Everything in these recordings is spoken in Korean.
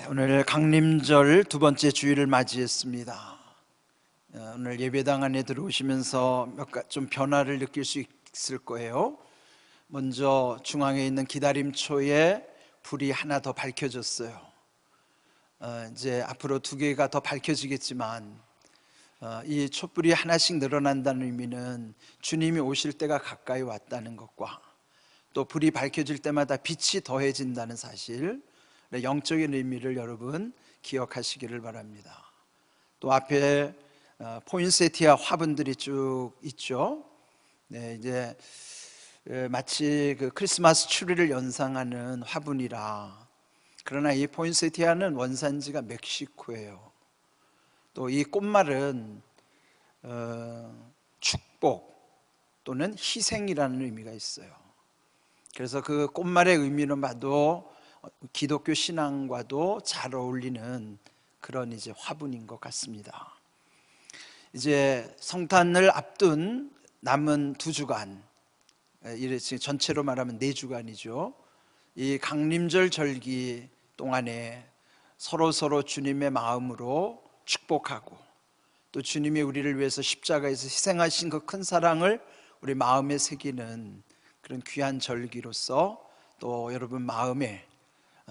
오늘 강림절 두 번째 주일을 맞이했습니다. 오늘 예배당 안에 들어오시면서 좀 변화를 느낄 수 있을 거예요. 먼저 중앙에 있는 기다림초에 불이 하나 더 밝혀졌어요. 이제 앞으로 두 개가 더 밝혀지겠지만 이 촛불이 하나씩 늘어난다는 의미는 주님이 오실 때가 가까이 왔다는 것과 또 불이 밝혀질 때마다 빛이 더해진다는 사실, 영적인 의미를 여러분 기억하시기를 바랍니다. 또 앞에 포인세티아 화분들이 쭉 있죠. 이제 마치 그 크리스마스 추리를 연상하는 화분이라. 그러나 이 포인세티아는 원산지가 멕시코예요. 또 이 꽃말은 축복 또는 희생이라는 의미가 있어요. 그래서 그 꽃말의 의미는 봐도 기독교 신앙과도 잘 어울리는 그런 이제 화분인 것 같습니다. 이제 성탄을 앞둔 남은 2주간, 전체로 말하면 4주간이죠. 이 강림절 절기 동안에 서로 주님의 마음으로 축복하고 또 주님이 우리를 위해서 십자가에서 희생하신 그 큰 사랑을 우리 마음에 새기는 그런 귀한 절기로서 또 여러분 마음에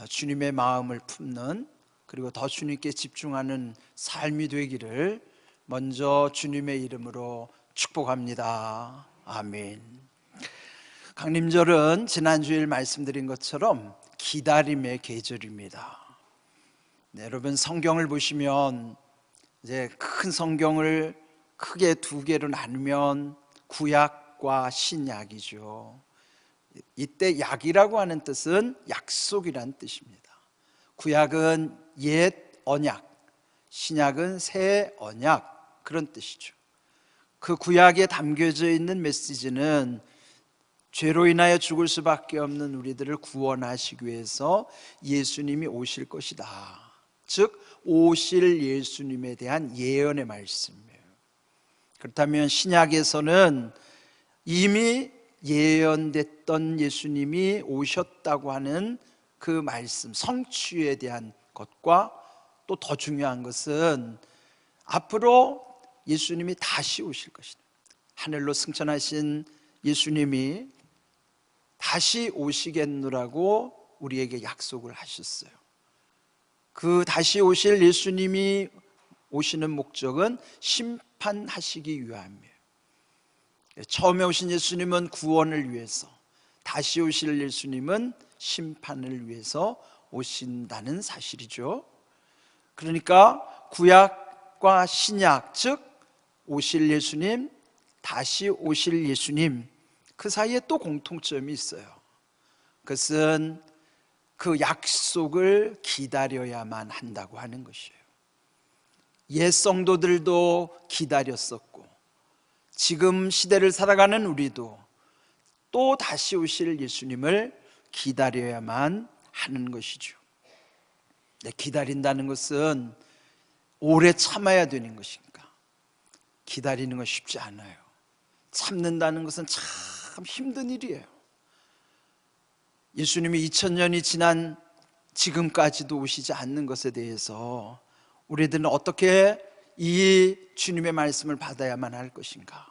주님의 마음을 품는, 그리고 더 주님께 집중하는 삶이 되기를 먼저 주님의 이름으로 축복합니다. 아멘. 강림절은 지난주일 말씀드린 것처럼 기다림의 계절입니다. 여러분 성경을 보시면 이제 큰 성경을 크게 2개로 나누면 구약과 신약이죠. 이때 약이라고 하는 뜻은 약속이란 뜻입니다. 구약은 옛 언약, 신약은 새 언약, 그런 뜻이죠. 그 구약에 담겨져 있는 메시지는 죄로 인하여 죽을 수밖에 없는 우리들을 구원하시기 위해서 예수님이 오실 것이다. 즉 오실 예수님에 대한 예언의 말씀이에요. 그렇다면 신약에서는 이미 예언됐던 예수님이 오셨다고 하는 그 말씀, 성취에 대한 것과 또 더 중요한 것은 앞으로 예수님이 다시 오실 것이다. 하늘로 승천하신 예수님이 다시 오시겠노라고 우리에게 약속을 하셨어요. 그 다시 오실 예수님이 오시는 목적은 심판하시기 위함이에요. 처음에 오신 예수님은 구원을 위해서, 다시 오실 예수님은 심판을 위해서 오신다는 사실이죠. 그러니까 구약과 신약, 즉 오실 예수님, 다시 오실 예수님, 그 사이에 또 공통점이 있어요. 그것은 그 약속을 기다려야만 한다고 하는 것이에요. 옛 성도들도 기다렸었고 지금 시대를 살아가는 우리도 또 다시 오실 예수님을 기다려야만 하는 것이죠. 기다린다는 것은 오래 참아야 되는 것인가? 기다리는 건 쉽지 않아요. 참는다는 것은 참 힘든 일이에요. 예수님이 2000년이 지난 지금까지도 오시지 않는 것에 대해서 우리들은 어떻게 이 주님의 말씀을 받아야만 할 것인가?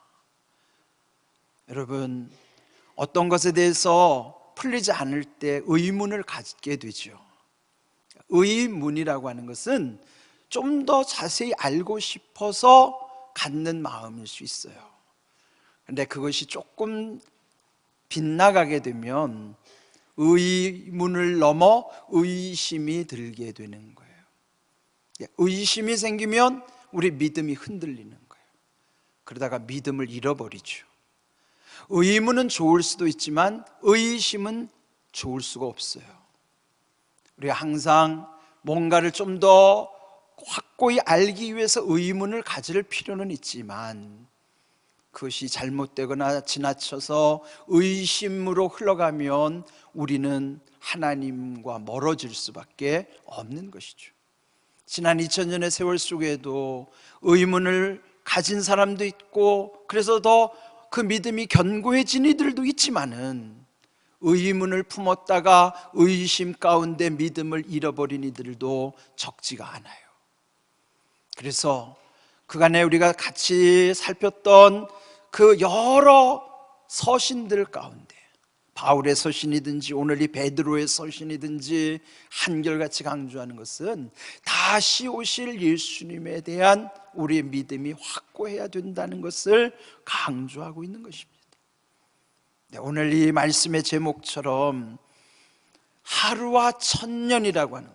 여러분, 어떤 것에 대해서 풀리지 않을 때 의문을 갖게 되죠. 의문이라고 하는 것은 좀 더 자세히 알고 싶어서 갖는 마음일 수 있어요. 그런데 그것이 조금 빗나가게 되면 의문을 넘어 의심이 들게 되는 거예요. 의심이 생기면 우리 믿음이 흔들리는 거예요. 그러다가 믿음을 잃어버리죠. 의문은 좋을 수도 있지만 의심은 좋을 수가 없어요. 우리가 항상 뭔가를 좀 더 확고히 알기 위해서 의문을 가질 필요는 있지만 그것이 잘못되거나 지나쳐서 의심으로 흘러가면 우리는 하나님과 멀어질 수밖에 없는 것이죠. 지난 2000년의 세월 속에도 의문을 가진 사람도 있고 그래서 더 그 믿음이 견고해진 이들도 있지만은 의문을 품었다가 의심 가운데 믿음을 잃어버린 이들도 적지가 않아요. 그래서 그간에 우리가 같이 살폈던 그 여러 서신들 가운데, 바울의 서신이든지 오늘 이 베드로의 서신이든지 한결같이 강조하는 것은 다시 오실 예수님에 대한 우리의 믿음이 확고해야 된다는 것을 강조하고 있는 것입니다. 오늘 이 말씀의 제목처럼 하루와 천년이라고 하는,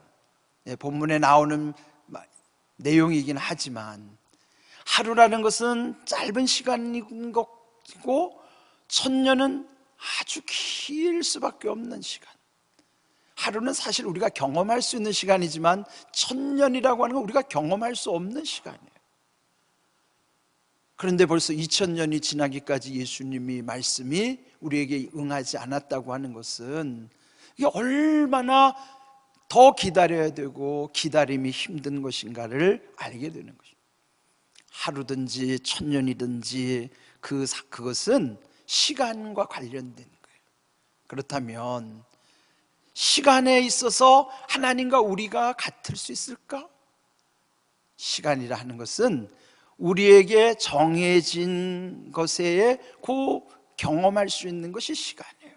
본문에 나오는 내용이긴 하지만 하루라는 것은 짧은 시간인 것이고 천년은 아주 길 수밖에 없는 시간. 하루는 사실 우리가 경험할 수 있는 시간이지만 천년이라고 하는 건 우리가 경험할 수 없는 시간이에요. 그런데 벌써 2000년이 지나기까지 예수님이 말씀이 우리에게 응하지 않았다고 하는 것은 이게 얼마나 더 기다려야 되고 기다림이 힘든 것인가를 알게 되는 것입니다. 하루든지 천년이든지 그것은 시간과 관련된 거예요. 그렇다면 시간에 있어서 하나님과 우리가 같을 수 있을까? 시간이라 하는 것은 우리에게 정해진 것에 경험할 수 있는 것이 시간이에요.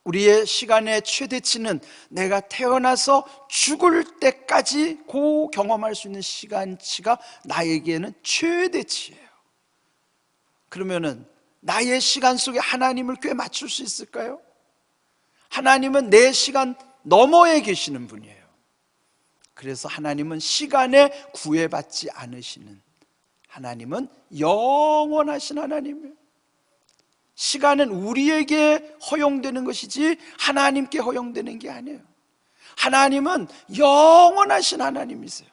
우리의 시간의 최대치는 내가 태어나서 죽을 때까지 경험할 수 있는 시간치가 나에게는 최대치예요. 그러면은 나의 시간 속에 하나님을 꽤 맞출 수 있을까요? 하나님은 내 시간 너머에 계시는 분이에요. 그래서 하나님은 시간에 구애받지 않으시는, 하나님은 영원하신 하나님이에요. 시간은 우리에게 허용되는 것이지 하나님께 허용되는 게 아니에요. 하나님은 영원하신 하나님이세요.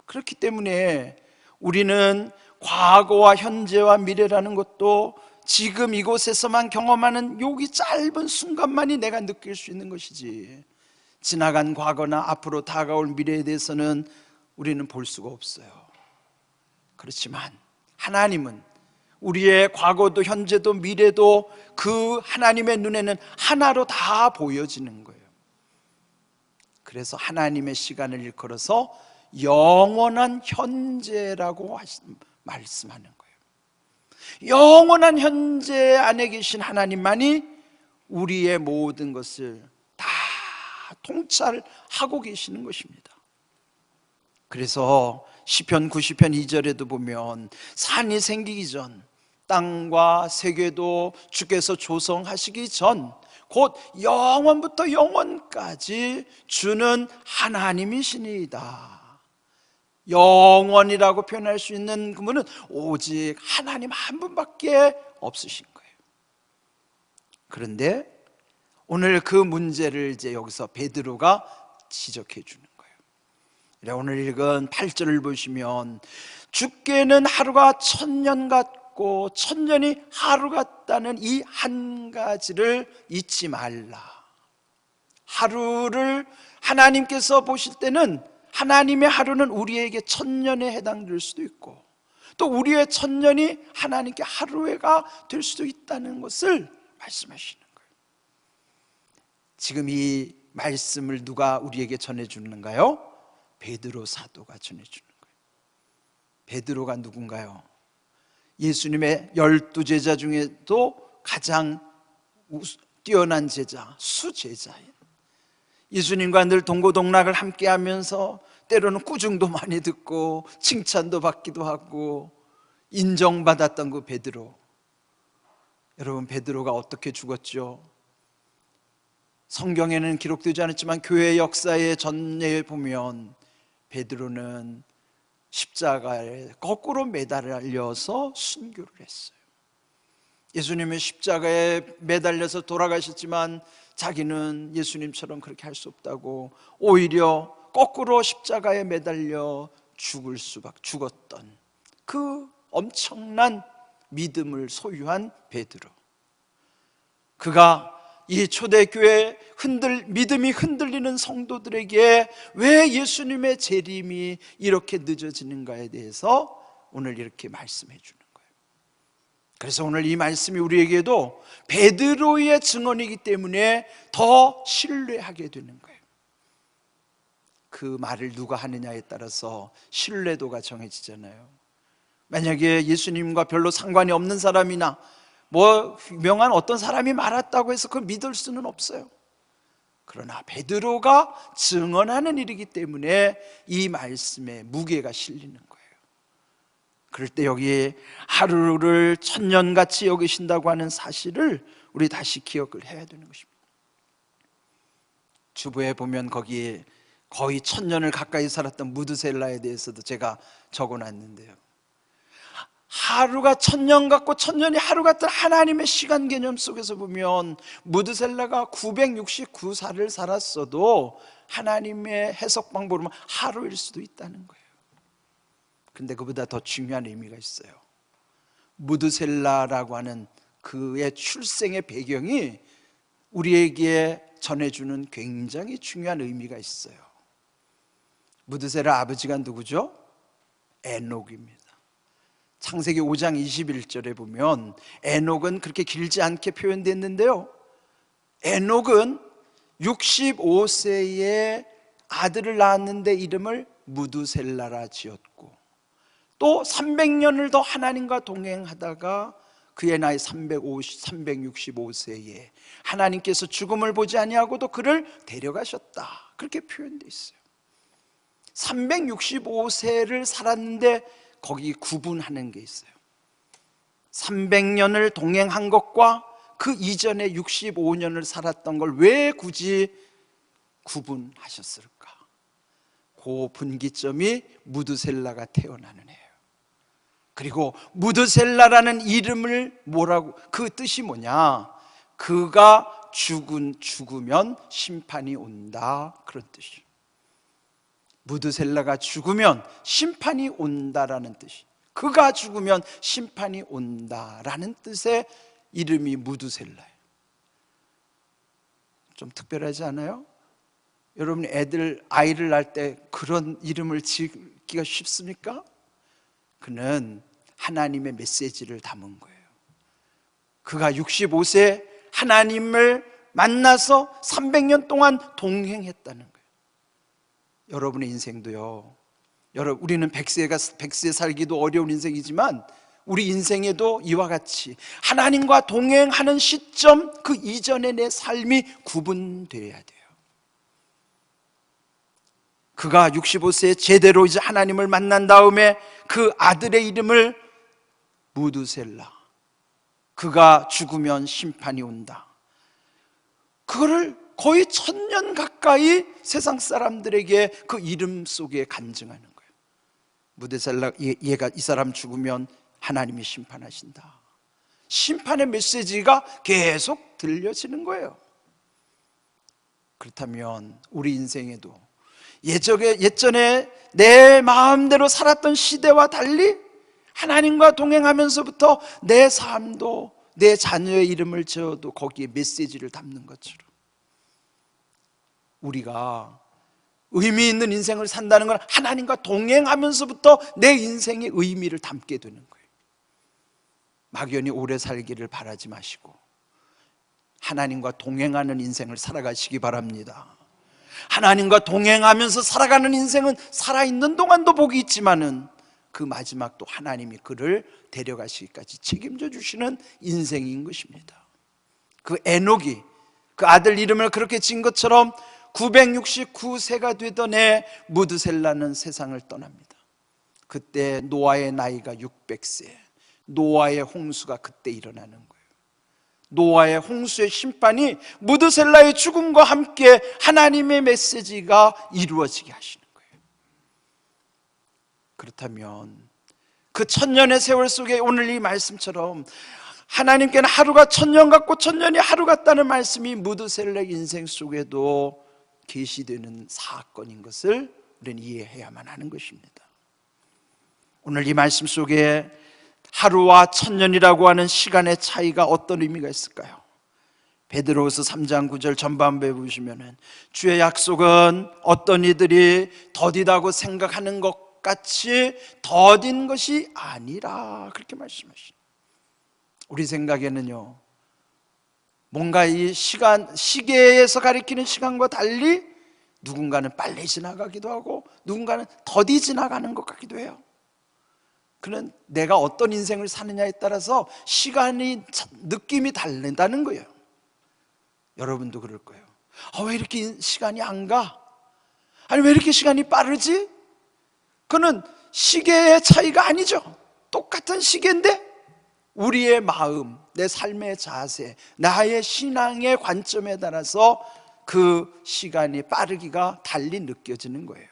그렇기 때문에 우리는 과거와 현재와 미래라는 것도 지금 이곳에서만 경험하는 여기 짧은 순간만이 내가 느낄 수 있는 것이지, 지나간 과거나 앞으로 다가올 미래에 대해서는 우리는 볼 수가 없어요. 그렇지만 하나님은 우리의 과거도 현재도 미래도 그 하나님의 눈에는 하나로 다 보여지는 거예요. 그래서 하나님의 시간을 일컬어서 영원한 현재라고 말씀하는 거예요. 영원한 현재 안에 계신 하나님만이 우리의 모든 것을 다 통찰하고 계시는 것입니다. 그래서 시편 90편 2절에도 보면 산이 생기기 전, 땅과 세계도 주께서 조성하시기 전, 곧 영원부터 영원까지 주는 하나님이시니이다. 영원이라고 표현할 수 있는 그분은 오직 하나님 한 분밖에 없으신 거예요. 그런데 오늘 그 문제를 이제 여기서 베드로가 지적해 주는 거예요. 오늘 읽은 8절을 보시면 주께는 하루가 천년 같고 천년이 하루 같다는 이 한 가지를 잊지 말라. 하루를 하나님께서 보실 때는 하나님의 하루는 우리에게 천년에 해당될 수도 있고 또 우리의 천년이 하나님께 하루가 될 수도 있다는 것을 말씀하시는 거예요. 지금 이 말씀을 누가 우리에게 전해주는가요? 베드로 사도가 전해주는 거예요. 베드로가 누군가요? 예수님의 12제자 중에도 가장 뛰어난 제자, 수제자예요. 예수님과 늘 동고동락을 함께 하면서 때로는 꾸중도 많이 듣고 칭찬도 받기도 하고 인정받았던 그 베드로. 여러분, 베드로가 어떻게 죽었죠? 성경에는 기록되지 않았지만 교회 역사의 전례에 보면 베드로는 십자가에 거꾸로 매달려서 순교를 했어요. 예수님은 십자가에 매달려서 돌아가셨지만 자기는 예수님처럼 그렇게 할 수 없다고 오히려 거꾸로 십자가에 매달려 죽었던 그 엄청난 믿음을 소유한 베드로. 그가 이 초대교회 믿음이 흔들리는 성도들에게 왜 예수님의 재림이 이렇게 늦어지는가에 대해서 오늘 이렇게 말씀해 주는 거예요. 그래서 오늘 이 말씀이 우리에게도 베드로의 증언이기 때문에 더 신뢰하게 되는 거예요. 그 말을 누가 하느냐에 따라서 신뢰도가 정해지잖아요. 만약에 예수님과 별로 상관이 없는 사람이나 유명한 어떤 사람이 말했다고 해서 그걸 믿을 수는 없어요. 그러나 베드로가 증언하는 일이기 때문에 이 말씀에 무게가 실리는 거예요. 그럴 때 여기에 하루를 천년같이 여기신다고 하는 사실을 우리 다시 기억을 해야 되는 것입니다. 주보에 보면 거기에 거의 1000년을 가까이 살았던 무드셀라에 대해서도 제가 적어놨는데요, 하루가 1000년 같고 1000년이 하루 같은 하나님의 시간 개념 속에서 보면 무드셀라가 969살을 살았어도 하나님의 해석 방법으로 하루일 수도 있다는 거예요. 근데 그보다 더 중요한 의미가 있어요. 무드셀라라고 하는 그의 출생의 배경이 우리에게 전해주는 굉장히 중요한 의미가 있어요. 무드셀라 아버지가 누구죠? 에녹입니다. 창세기 5장 21절에 보면 에녹은 그렇게 길지 않게 표현됐는데요, 에녹은 65세에 아들을 낳았는데 이름을 무드셀라라 지었고, 또 300년을 더 하나님과 동행하다가 그의 나이 365세에 하나님께서 죽음을 보지 아니하고도 그를 데려가셨다, 그렇게 표현되어 있어요. 365세를 살았는데 거기 구분하는 게 있어요. 300년을 동행한 것과 그 이전에 65년을 살았던 걸 왜 굳이 구분하셨을까? 그 분기점이 무드셀라가 태어나는 해예요. 그리고 무드셀라라는 이름을 뭐라고, 그 뜻이 뭐냐? 그가 죽으면 심판이 온다, 그런 뜻이에요. 무드셀라가 죽으면 심판이 온다라는 뜻이, 그가 죽으면 심판이 온다라는 뜻의 이름이 무드셀라예요. 좀 특별하지 않아요? 여러분 아이를 낳을 때 그런 이름을 짓기가 쉽습니까? 그는 하나님의 메시지를 담은 거예요. 그가 65세 하나님을 만나서 300년 동안 동행했다는 거예요. 여러분의 인생도요, 우리는 100세 살기도 어려운 인생이지만 우리 인생에도 이와 같이 하나님과 동행하는 시점, 그 이전에 내 삶이 구분되어야 돼요. 그가 65세에 제대로 이제 하나님을 만난 다음에 그 아들의 이름을 무드셀라, 그가 죽으면 심판이 온다, 그거를 거의 1000년 가까이 세상 사람들에게 그 이름 속에 간증하는 거예요. 무드셀라, 이 사람 죽으면 하나님이 심판하신다, 심판의 메시지가 계속 들려지는 거예요. 그렇다면 우리 인생에도 예전에 내 마음대로 살았던 시대와 달리 하나님과 동행하면서부터 내 삶도, 내 자녀의 이름을 지어도 거기에 메시지를 담는 것처럼 우리가 의미 있는 인생을 산다는 건 하나님과 동행하면서부터 내 인생의 의미를 담게 되는 거예요. 막연히 오래 살기를 바라지 마시고 하나님과 동행하는 인생을 살아가시기 바랍니다. 하나님과 동행하면서 살아가는 인생은 살아있는 동안도 복이 있지만은 그 마지막 또 하나님이 그를 데려가시기까지 책임져 주시는 인생인 것입니다. 그 에녹이 그 아들 이름을 그렇게 지은 것처럼 969세가 되던 해 무드셀라는 세상을 떠납니다. 그때 노아의 나이가 600세, 노아의 홍수가 그때 일어나는 거예요. 노아의 홍수의 심판이 무드셀라의 죽음과 함께 하나님의 메시지가 이루어지게 하시는 거예요. 그렇다면 그 1000년의 세월 속에 오늘 이 말씀처럼 하나님께는 하루가 1000년 같고 1000년이 하루 같다는 말씀이 무드셀라의 인생 속에도 계시되는 사건인 것을 우리는 이해해야만 하는 것입니다. 오늘 이 말씀 속에 하루와 1000년이라고 하는 시간의 차이가 어떤 의미가 있을까요? 베드로후서 3장 9절 전반부에 보시면은 주의 약속은 어떤 이들이 더디다고 생각하는 것 같이 더딘 것이 아니라, 그렇게 말씀하십니다. 우리 생각에는요, 뭔가 이 시간, 시계에서 가리키는 시간과 달리 누군가는 빨리 지나가기도 하고 누군가는 더디 지나가는 것 같기도 해요. 그는 내가 어떤 인생을 사느냐에 따라서 시간이, 느낌이 다른다는 거예요. 여러분도 그럴 거예요. 왜 이렇게 시간이 안 가? 아니, 왜 이렇게 시간이 빠르지? 그는 시계의 차이가 아니죠. 똑같은 시계인데 우리의 마음, 내 삶의 자세, 나의 신앙의 관점에 따라서 그 시간이 빠르기가 달리 느껴지는 거예요.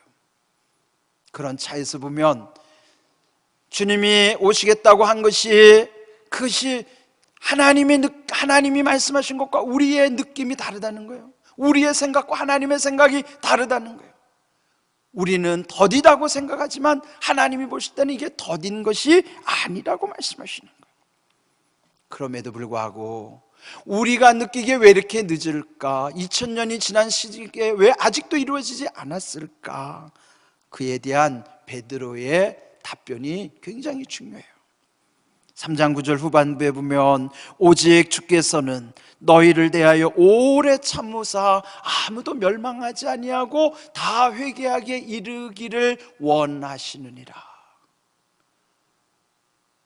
그런 차에서 보면 주님이 오시겠다고 한 것이, 그것이 하나님이 말씀하신 것과 우리의 느낌이 다르다는 거예요. 우리의 생각과 하나님의 생각이 다르다는 거예요. 우리는 더디다고 생각하지만 하나님이 보실 때는 이게 더딘 것이 아니라고 말씀하시는 거예요. 그럼에도 불구하고 우리가 느끼기에 왜 이렇게 늦을까? 2000년이 지난 시기에 왜 아직도 이루어지지 않았을까? 그에 대한 베드로의 답변이 굉장히 중요해요. 3장 9절 후반부에 보면 오직 주께서는 너희를 대하여 오래 참으사 아무도 멸망하지 아니하고 다 회개하게 이르기를 원하시느니라.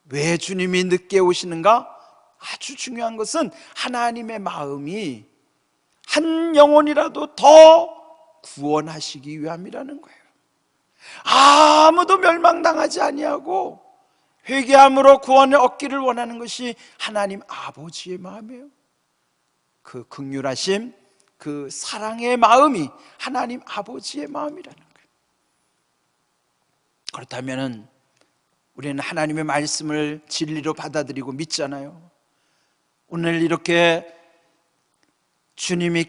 왜 주님이 늦게 오시는가? 아주 중요한 것은 하나님의 마음이 한 영혼이라도 더 구원하시기 위함이라는 거예요. 아무도 멸망당하지 아니하고 회개함으로 구원을 얻기를 원하는 것이 하나님 아버지의 마음이에요. 그 긍휼하심, 그 사랑의 마음이 하나님 아버지의 마음이라는 거예요. 그렇다면 우리는 하나님의 말씀을 진리로 받아들이고 믿잖아요. 오늘 이렇게 주님이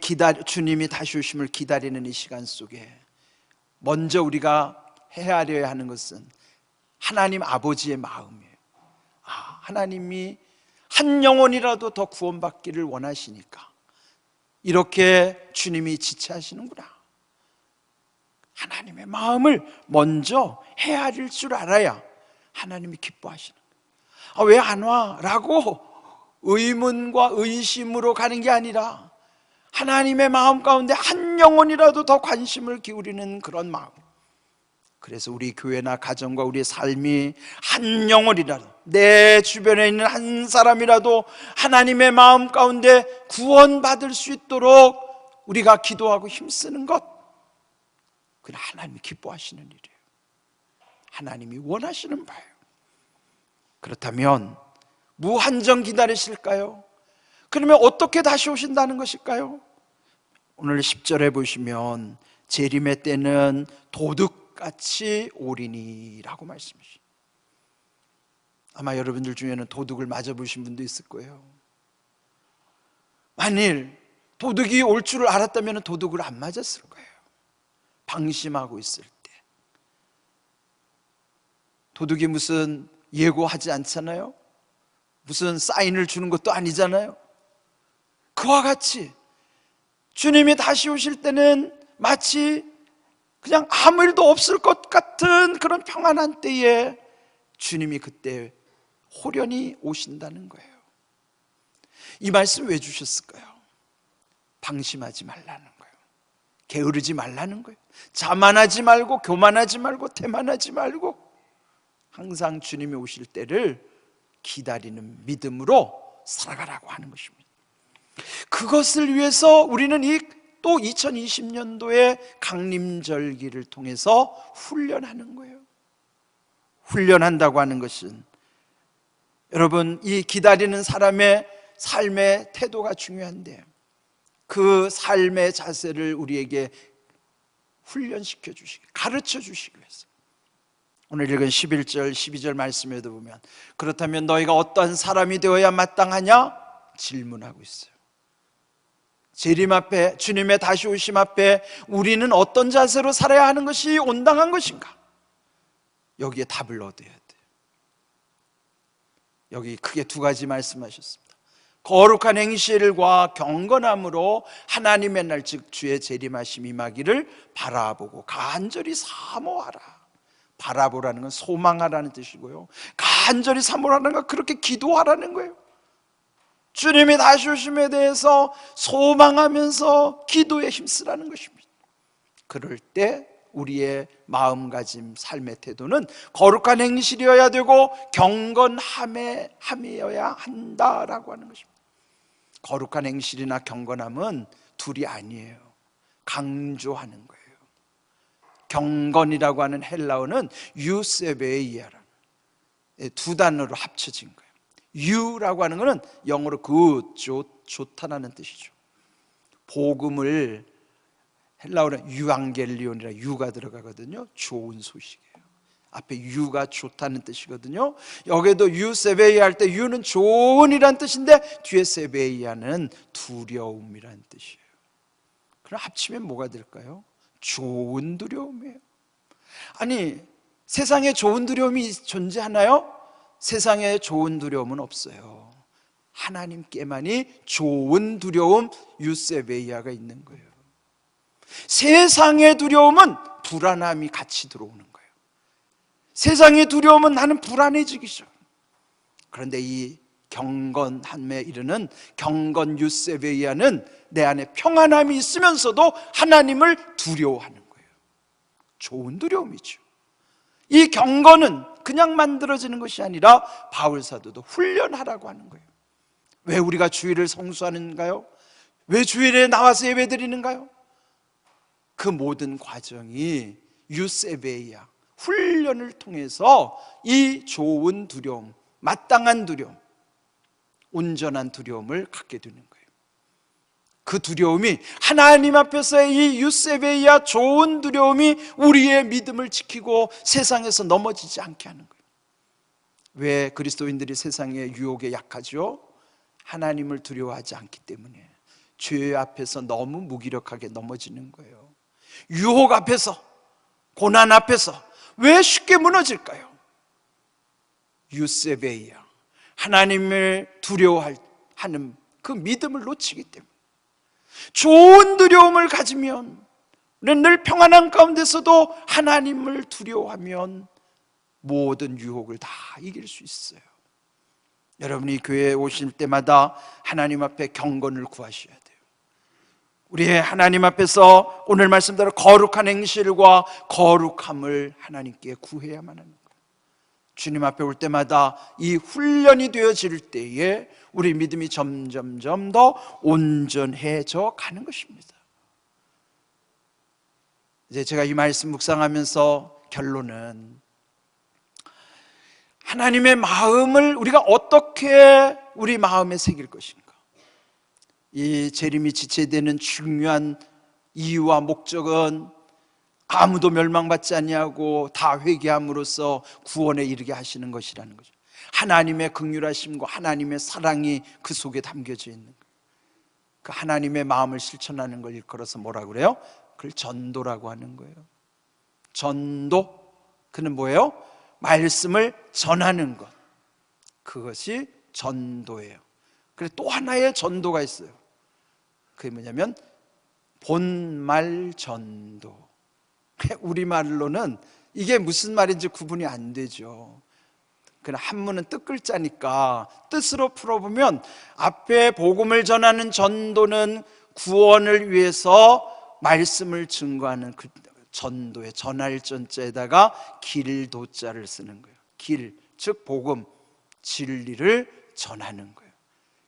다시 오심을 기다리는 이 시간 속에 먼저 우리가 헤아려야 하는 것은 하나님 아버지의 마음이에요. 하나님이 한 영혼이라도 더 구원받기를 원하시니까 이렇게 주님이 지체하시는구나. 하나님의 마음을 먼저 헤아릴 줄 알아야 하나님이 기뻐하시는 거예요. 왜 안 와? 라고 의문과 의심으로 가는 게 아니라 하나님의 마음 가운데 한 영혼이라도 더 관심을 기울이는 그런 마음. 그래서 우리 교회나 가정과 우리의 삶이 한 영혼이라도, 내 주변에 있는 한 사람이라도 하나님의 마음 가운데 구원받을 수 있도록 우리가 기도하고 힘쓰는 것, 그건 하나님이 기뻐하시는 일이에요. 하나님이 원하시는 바예요. 그렇다면 무한정 기다리실까요? 그러면 어떻게 다시 오신다는 것일까요? 오늘 10절에 보시면 재림의 때는 도둑같이 오리니라고 말씀하십니다. 아마 여러분들 중에는 도둑을 맞아보신 분도 있을 거예요. 만일 도둑이 올 줄을 알았다면 도둑을 안 맞았을 거예요. 방심하고 있을 때. 도둑이 무슨 예고하지 않잖아요. 무슨 사인을 주는 것도 아니잖아요. 그와 같이 주님이 다시 오실 때는 마치 그냥 아무 일도 없을 것 같은 그런 평안한 때에 주님이 그때 호련히 오신다는 거예요. 이 말씀 왜 주셨을까요? 방심하지 말라는 거예요. 게으르지 말라는 거예요. 자만하지 말고 교만하지 말고 태만하지 말고 항상 주님이 오실 때를 기다리는 믿음으로 살아가라고 하는 것입니다. 그것을 위해서 우리는 또 2020년도에 강림절기를 통해서 훈련하는 거예요. 훈련한다고 하는 것은 여러분, 이 기다리는 사람의 삶의 태도가 중요한데 그 삶의 자세를 우리에게 훈련시켜 주시기, 가르쳐 주시기 위해서 오늘 읽은 11절, 12절 말씀에도 보면 그렇다면 너희가 어떤 사람이 되어야 마땅하냐? 질문하고 있어요. 재림 앞에, 주님의 다시 오심 앞에 우리는 어떤 자세로 살아야 하는 것이 온당한 것인가? 여기에 답을 얻어야 돼요. 여기 크게 두 가지 말씀하셨습니다. 거룩한 행실과 경건함으로 하나님의 날 즉 주의 재림하심 임하기를 바라보고 간절히 사모하라. 바라보라는 건 소망하라는 뜻이고요, 간절히 사모하라는 건 그렇게 기도하라는 거예요. 주님이 다시 오심에 대해서 소망하면서 기도에 힘쓰라는 것입니다. 그럴 때 우리의 마음가짐, 삶의 태도는 거룩한 행실이어야 되고 경건함이어야 한다라고 하는 것입니다. 거룩한 행실이나 경건함은 둘이 아니에요. 강조하는 거예요. 경건이라고 하는 헬라어는 유세베이아라는 두 단어로 합쳐진 거예요. 유라고 하는 것은 영어로 good, 좋다라는 뜻이죠. 복음을 헬라어는 유앙겔리온이라 유가 들어가거든요. 좋은 소식이에요. 앞에 유가 좋다는 뜻이거든요. 여기도 유세베이아 할 때 유는 좋은이란 뜻인데 뒤에 세베이아는 두려움이란 뜻이에요. 그럼 합치면 뭐가 될까요? 좋은 두려움이에요. 아니, 세상에 좋은 두려움이 존재하나요? 세상에 좋은 두려움은 없어요. 하나님께만이 좋은 두려움, 유세베이아가 있는 거예요. 세상의 두려움은 불안함이 같이 들어오는 거예요. 세상의 두려움은 나는 불안해지기죠. 그런데 이 경건함에 이르는 경건 유세베이아는 내 안에 평안함이 있으면서도 하나님을 두려워하는 거예요. 좋은 두려움이죠. 이 경건은 그냥 만들어지는 것이 아니라 바울 사도도 훈련하라고 하는 거예요. 왜 우리가 주일을 성수하는가요? 왜 주일에 나와서 예배드리는가요? 그 모든 과정이 유세베이아 훈련을 통해서 이 좋은 두려움, 마땅한 두려움, 온전한 두려움을 갖게 되는 거예요. 그 두려움이 하나님 앞에서의 이 유세베이아 좋은 두려움이 우리의 믿음을 지키고 세상에서 넘어지지 않게 하는 거예요. 왜 그리스도인들이 세상의 유혹에 약하죠? 하나님을 두려워하지 않기 때문에 죄 앞에서 너무 무기력하게 넘어지는 거예요. 유혹 앞에서, 고난 앞에서 왜 쉽게 무너질까요? 유세베이아, 하나님을 두려워하는 그 믿음을 놓치기 때문에. 좋은 두려움을 가지면 늘 평안한 가운데서도 하나님을 두려워하면 모든 유혹을 다 이길 수 있어요. 여러분이 교회에 오실 때마다 하나님 앞에 경건을 구하셔야 돼요. 우리의 하나님 앞에서 오늘 말씀대로 거룩한 행실과 거룩함을 하나님께 구해야만 하는 거예요. 주님 앞에 올 때마다 이 훈련이 되어질 때에 우리 믿음이 점점점 더 온전해져 가는 것입니다. 이제 제가 이 말씀 묵상하면서 결론은 하나님의 마음을 우리가 어떻게 우리 마음에 새길 것인가, 이 재림이 지체되는 중요한 이유와 목적은 아무도 멸망받지 아니하고 다 회개함으로써 구원에 이르게 하시는 것이라는 거죠. 하나님의 긍휼하심과 하나님의 사랑이 그 속에 담겨져 있는 거예요. 그 하나님의 마음을 실천하는 걸 일컬어서 뭐라고 그래요? 그걸 전도라고 하는 거예요. 전도, 그는 뭐예요? 말씀을 전하는 것, 그것이 전도예요. 그리고 또 하나의 전도가 있어요. 그게 뭐냐면 본말 전도. 우리말로는 이게 무슨 말인지 구분이 안 되죠. 그냥 한문은 뜻글자니까 뜻으로 풀어보면 앞에 복음을 전하는 전도는 구원을 위해서 말씀을 증거하는 그 전도에 전할 전자에다가 길도자를 쓰는 거예요. 길, 즉 복음, 진리를 전하는 거예요.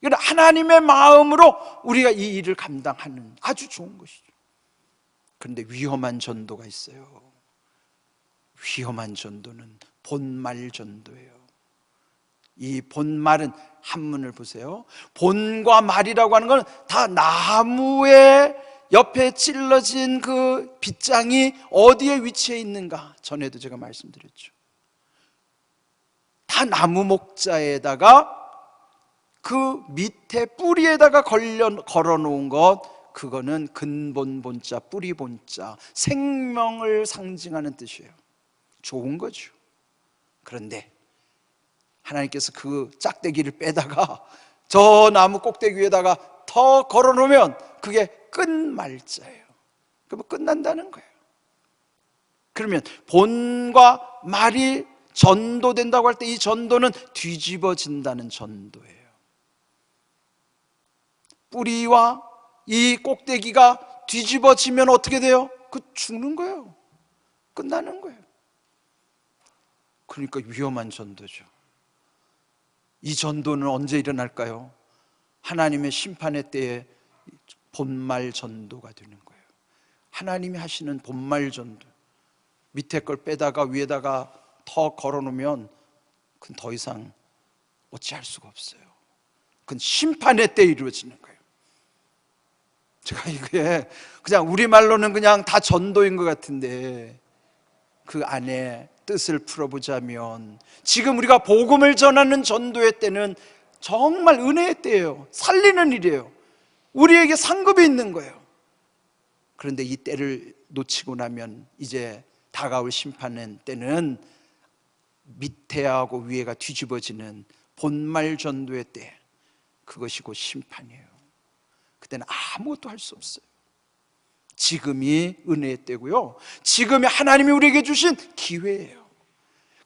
이건 하나님의 마음으로 우리가 이 일을 감당하는 아주 좋은 것이죠. 그런데 위험한 전도가 있어요. 위험한 전도는 본말 전도예요. 이 본말은 한문을 보세요. 본과 말이라고 하는 건 다 나무의 옆에 찔러진 그 빗장이 어디에 위치해 있는가, 전에도 제가 말씀드렸죠. 다 나무 목자에다가 그 밑에 뿌리에다가 걸어 놓은 것, 그거는 근본 본자, 뿌리 본자, 생명을 상징하는 뜻이에요. 좋은 거죠. 그런데 하나님께서 그 짝대기를 빼다가 저 나무 꼭대기 위에다가 더 걸어 놓으면 그게 끝말자예요. 그러면 끝난다는 거예요. 그러면 본과 말이 전도된다고 할 때 이 전도는 뒤집어진다는 전도예요. 뿌리와 이 꼭대기가 뒤집어지면 어떻게 돼요? 죽는 거예요. 끝나는 거예요. 그러니까 위험한 전도죠. 이 전도는 언제 일어날까요? 하나님의 심판의 때에 본말 전도가 되는 거예요. 하나님이 하시는 본말 전도. 밑에 걸 빼다가 위에다가 더 걸어놓으면 그건 더 이상 어찌할 수가 없어요. 그건 심판의 때 이루어지는 거예요. 제가 이게 그냥 우리말로는 그냥 다 전도인 것 같은데 그 안에 뜻을 풀어보자면 지금 우리가 복음을 전하는 전도의 때는 정말 은혜의 때예요. 살리는 일이에요. 우리에게 상급이 있는 거예요. 그런데 이 때를 놓치고 나면 이제 다가올 심판의 때는 밑에하고 위에가 뒤집어지는 본말 전도의 때, 그것이 곧 심판이에요. 그때는 아무것도 할 수 없어요. 지금이 은혜의 때고요, 지금이 하나님이 우리에게 주신 기회예요.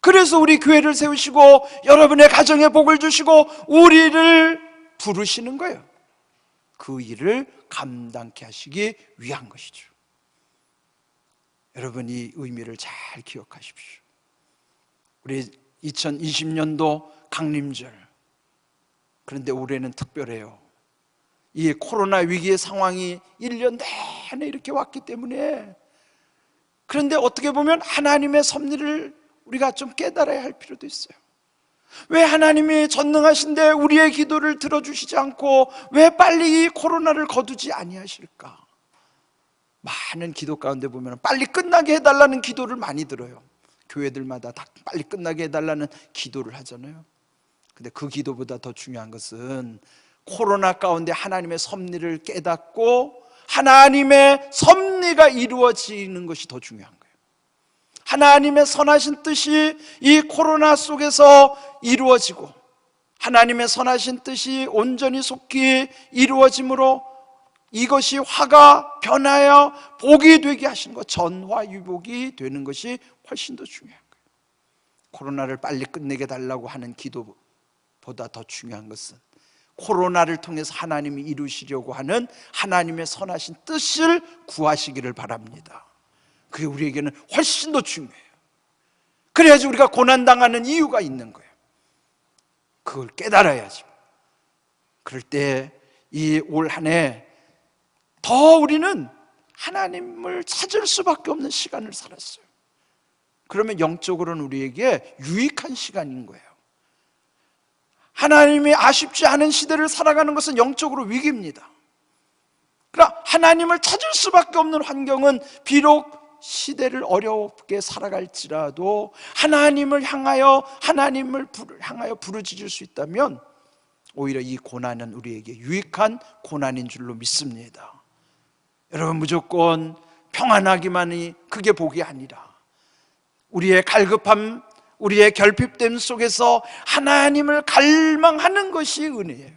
그래서 우리 교회를 세우시고 여러분의 가정에 복을 주시고 우리를 부르시는 거예요. 그 일을 감당케 하시기 위한 것이죠. 여러분, 이 의미를 잘 기억하십시오. 우리 2020년도 강림절, 그런데 올해는 특별해요. 이 코로나 위기의 상황이 1년 내내 이렇게 왔기 때문에, 그런데 어떻게 보면 하나님의 섭리를 우리가 좀 깨달아야 할 필요도 있어요. 왜 하나님이 전능하신데 우리의 기도를 들어주시지 않고 왜 빨리 이 코로나를 거두지 아니하실까? 많은 기도 가운데 보면 빨리 끝나게 해달라는 기도를 많이 들어요. 교회들마다 다 빨리 끝나게 해달라는 기도를 하잖아요. 근데 그 기도보다 더 중요한 것은 코로나 가운데 하나님의 섭리를 깨닫고 하나님의 섭리가 이루어지는 것이 더 중요한 거예요. 하나님의 선하신 뜻이 이 코로나 속에서 이루어지고 하나님의 선하신 뜻이 온전히 속히 이루어짐으로 이것이 화가 변하여 복이 되게 하신 것, 전화위복이 되는 것이 훨씬 더 중요한 거예요. 코로나를 빨리 끝내게 달라고 하는 기도보다 더 중요한 것은 코로나를 통해서 하나님이 이루시려고 하는 하나님의 선하신 뜻을 구하시기를 바랍니다. 그게 우리에게는 훨씬 더 중요해요. 그래야지 우리가 고난당하는 이유가 있는 거예요. 그걸 깨달아야죠. 그럴 때 이 올 한 해 더 우리는 하나님을 찾을 수밖에 없는 시간을 살았어요. 그러면 영적으로는 우리에게 유익한 시간인 거예요. 하나님이 아쉽지 않은 시대를 살아가는 것은 영적으로 위기입니다. 그러나 하나님을 찾을 수밖에 없는 환경은 비록 시대를 어렵게 살아갈지라도 하나님을 향하여 부르짖을 수 있다면 오히려 이 고난은 우리에게 유익한 고난인 줄로 믿습니다. 여러분, 무조건 평안하기만이 그게 복이 아니라 우리의 갈급함, 우리의 결핍됨 속에서 하나님을 갈망하는 것이 은혜예요.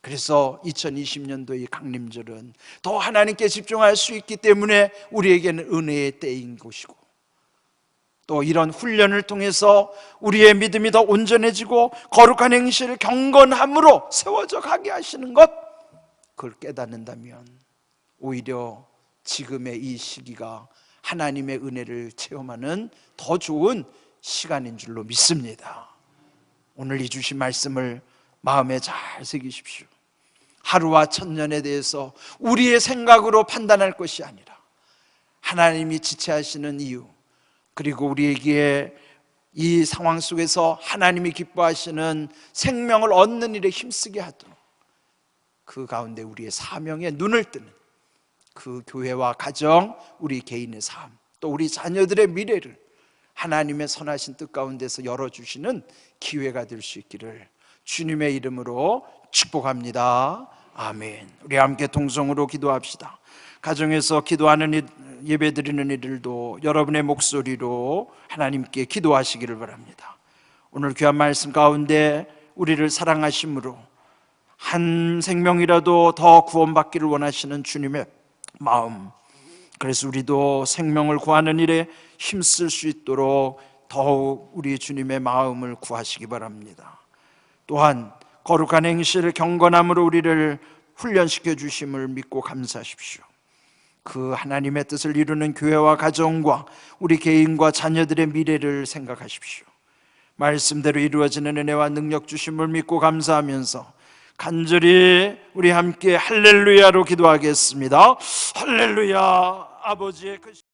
그래서 2020년도의 강림절은 더 하나님께 집중할 수 있기 때문에 우리에게는 은혜의 때인 것이고, 또 이런 훈련을 통해서 우리의 믿음이 더 온전해지고 거룩한 행실을 경건함으로 세워져 가게 하시는 것, 그걸 깨닫는다면 오히려 지금의 이 시기가 하나님의 은혜를 체험하는 더 좋은 시간인 줄로 믿습니다. 오늘 이 주신 말씀을 마음에 잘 새기십시오. 하루와 천년에 대해서 우리의 생각으로 판단할 것이 아니라 하나님이 지체하시는 이유, 그리고 우리에게 이 상황 속에서 하나님이 기뻐하시는 생명을 얻는 일에 힘쓰게 하도록 그 가운데 우리의 사명에 눈을 뜨는 그 교회와 가정, 우리 개인의 삶, 또 우리 자녀들의 미래를 하나님의 선하신 뜻 가운데서 열어주시는 기회가 될 수 있기를 주님의 이름으로 축복합니다. 아멘. 우리 함께 동성으로 기도합시다. 가정에서 기도하는 예배드리는 이들도 여러분의 목소리로 하나님께 기도하시기를 바랍니다. 오늘 귀한 말씀 가운데 우리를 사랑하심으로 한 생명이라도 더 구원받기를 원하시는 주님의 마음, 그래서 우리도 생명을 구하는 일에 힘쓸 수 있도록 더욱 우리 주님의 마음을 구하시기 바랍니다. 또한 거룩한 행실, 경건함으로 우리를 훈련시켜 주심을 믿고 감사하십시오. 그 하나님의 뜻을 이루는 교회와 가정과 우리 개인과 자녀들의 미래를 생각하십시오. 말씀대로 이루어지는 은혜와 능력 주심을 믿고 감사하면서 간절히 우리 함께 할렐루야로 기도하겠습니다. 할렐루야. 아버지의 그